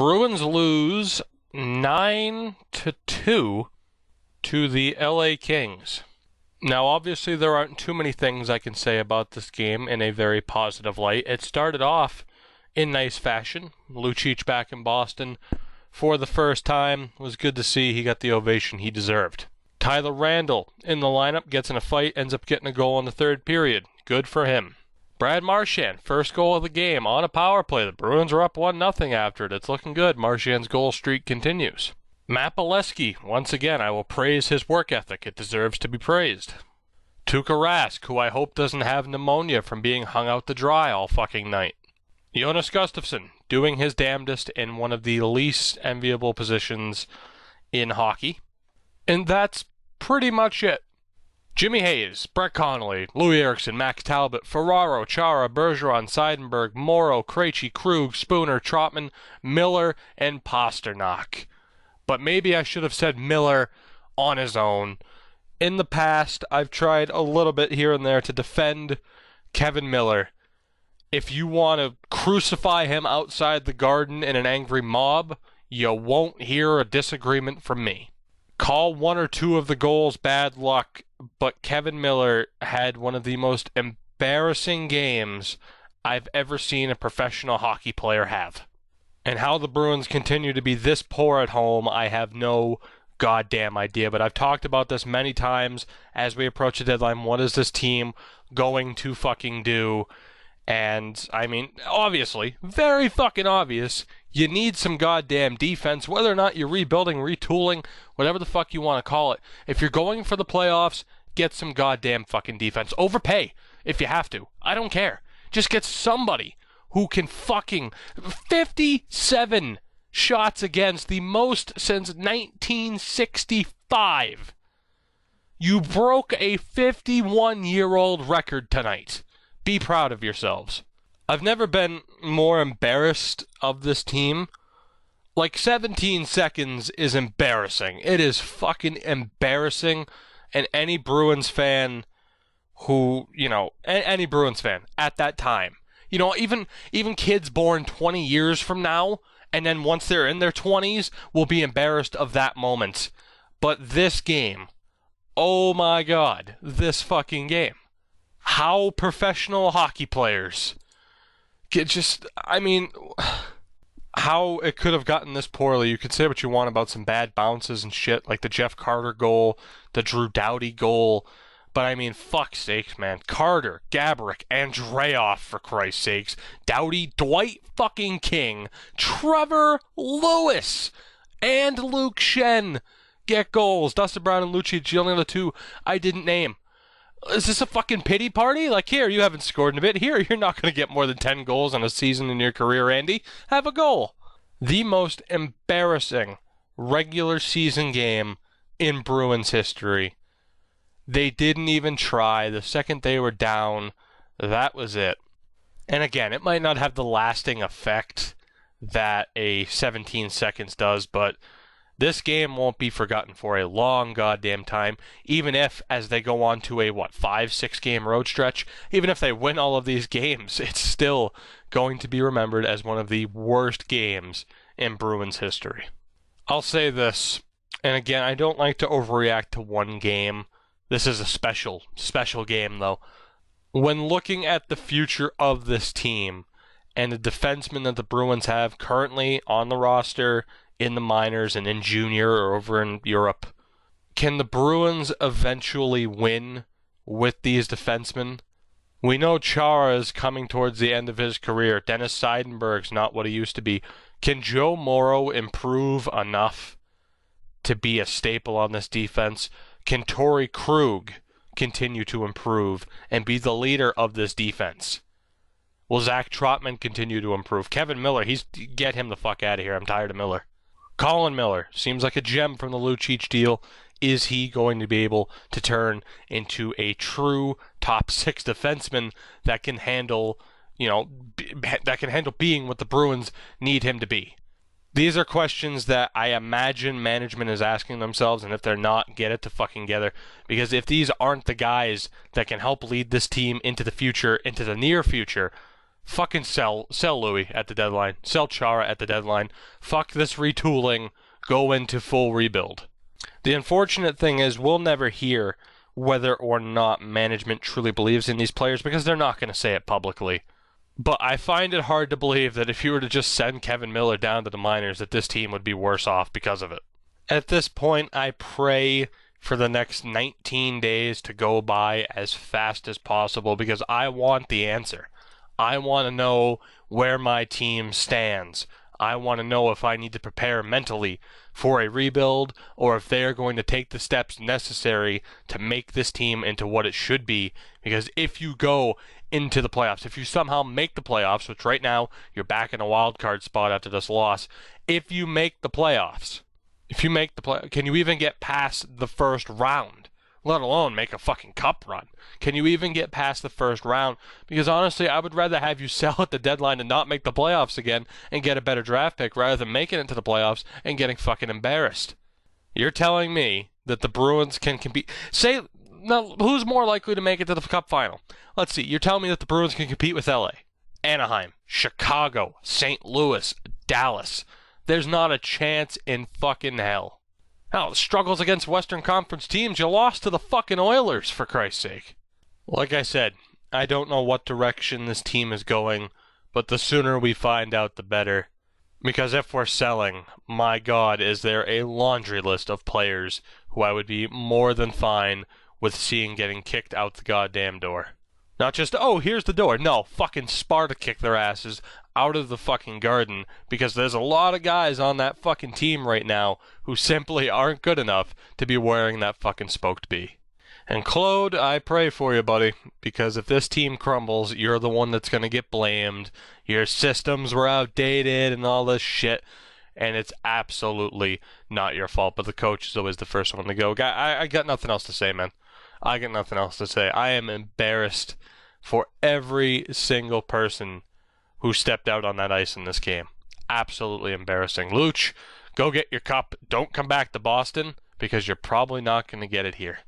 Bruins lose 9-2 to the LA Kings. Now, obviously, there aren't too many things I can say about this game in a very positive light. It started off in nice fashion. Lucic back in Boston for the first time. It was good to see. He got the ovation he deserved. Tyler Randall in the lineup, gets in a fight, ends up getting a goal in the third period. Good for him. Brad Marchand, first goal of the game on a power play. The Bruins are up 1-0 after it. It's looking good. Marchand's goal streak continues. Matt Bolesky, once again, I will praise his work ethic. It deserves to be praised. Tuukka Rask, who I hope doesn't have pneumonia from being hung out to dry all fucking night. Jonas Gustafsson, doing his damnedest in one of the least enviable positions in hockey. And that's pretty much it. Jimmy Hayes, Brett Connolly, Louis Eriksson, Max Talbot, Ferraro, Chara, Bergeron, Seidenberg, Morrow, Krejci, Krug, Spooner, Trotman, Miller, and Pasternak. But maybe I should have said Miller on his own. In the past, I've tried a little bit here and there to defend Kevin Miller. If you want to crucify him outside the Garden in an angry mob, you won't hear a disagreement from me. Call one or two of the goals bad luck, but Kevin Miller had one of the most embarrassing games I've ever seen a professional hockey player have. And how the Bruins continue to be this poor at home, I have no goddamn idea. But I've talked about this many times as we approach the deadline. What is this team going to fucking do? And, I mean, obviously, very fucking obvious, you need some goddamn defense, whether or not you're rebuilding, retooling, whatever the fuck you want to call it. If you're going for the playoffs, get some goddamn fucking defense. Overpay if you have to. I don't care. Just get somebody who can fucking 57 shots against, the most since 1965. You broke a 51-year-old record tonight. Be proud of yourselves. I've never been more embarrassed of this team. Like, 17 seconds is embarrassing. It is fucking embarrassing. And any Bruins fan who, any Bruins fan at that time, even kids born 20 years from now, and then once they're in their 20s, will be embarrassed of that moment. But this game, oh my God, this fucking game. How professional hockey players how it could have gotten this poorly. You could say what you want about some bad bounces and shit, like the Jeff Carter goal, the Drew Doughty goal, but I mean, fuck sakes, man. Carter, Gaborik, Andreoff, for Christ's sakes, Doughty, Dwight fucking King, Trevor Lewis, and Luke Schenn get goals. Dustin Brown and Lucic, the only other two I didn't name. Is this a fucking pity party? Like, here, you haven't scored in a bit. Here, you're not going to get more than 10 goals in a season in your career, Andy. Have a goal. The most embarrassing regular season game in Bruins history. They didn't even try. The second they were down, that was it. And again, it might not have the lasting effect that a 17 seconds does, but this game won't be forgotten for a long goddamn time, even if, as they go on to a, 5-6 game road stretch, even if they win all of these games, it's still going to be remembered as one of the worst games in Bruins history. I'll say this, and again, I don't like to overreact to one game. This is a special game, though. When looking at the future of this team and the defensemen that the Bruins have currently on the roster, in the minors and in junior or over in Europe, can the Bruins eventually win with these defensemen? We know Chara is coming towards the end of his career. Dennis Seidenberg's not what he used to be. Can Joe Morrow improve enough to be a staple on this defense? Can Torrey Krug continue to improve and be the leader of this defense? Will Zach Trotman continue to improve? Kevin Miller, get him the fuck out of here. I'm tired of Miller. Colin Miller seems like a gem from the Lucic deal. Is he going to be able to turn into a true top 6 defenseman that can handle, being what the Bruins need him to be? These are questions that I imagine management is asking themselves, and if they're not, get it to fucking together. Because if these aren't the guys that can help lead this team into the future, into the near future, Fucking sell Louis at the deadline. Sell Chara at the deadline. Fuck this retooling. Go into full rebuild. The unfortunate thing is we'll never hear whether or not management truly believes in these players because they're not going to say it publicly. But I find it hard to believe that if you were to just send Kevin Miller down to the minors that this team would be worse off because of it. At this point, I pray for the next 19 days to go by as fast as possible because I want the answer. I want to know where my team stands. I want to know if I need to prepare mentally for a rebuild or if they are going to take the steps necessary to make this team into what it should be. Because if you go into the playoffs, if you somehow make the playoffs, which right now you're back in a wild card spot after this loss, if you make the playoffs, can you even get past the first round? Let alone make a fucking cup run. Can you even get past the first round? Because honestly, I would rather have you sell at the deadline and not make the playoffs again and get a better draft pick rather than making it to the playoffs and getting fucking embarrassed. You're telling me that the Bruins can compete. Now, who's more likely to make it to the cup final? Let's see. You're telling me that the Bruins can compete with LA, Anaheim, Chicago, St. Louis, Dallas. There's not a chance in fucking hell. Hell, the struggles against Western Conference teams, you lost to the fucking Oilers, for Christ's sake. Like I said, I don't know what direction this team is going, but the sooner we find out, the better. Because if we're selling, my God, is there a laundry list of players who I would be more than fine with seeing getting kicked out the goddamn door. Not just, oh, here's the door. No, fucking Sparta kick their asses out of the fucking garden because there's a lot of guys on that fucking team right now who simply aren't good enough to be wearing that fucking spoked bee. And Claude, I pray for you, buddy, because if this team crumbles, you're the one that's going to get blamed. Your systems were outdated and all this shit, and it's absolutely not your fault, but the coach is always the first one to go. I got nothing else to say, man. I got nothing else to say. I am embarrassed for every single person who stepped out on that ice in this game. Absolutely embarrassing. Luch, go get your cup. Don't come back to Boston because you're probably not going to get it here.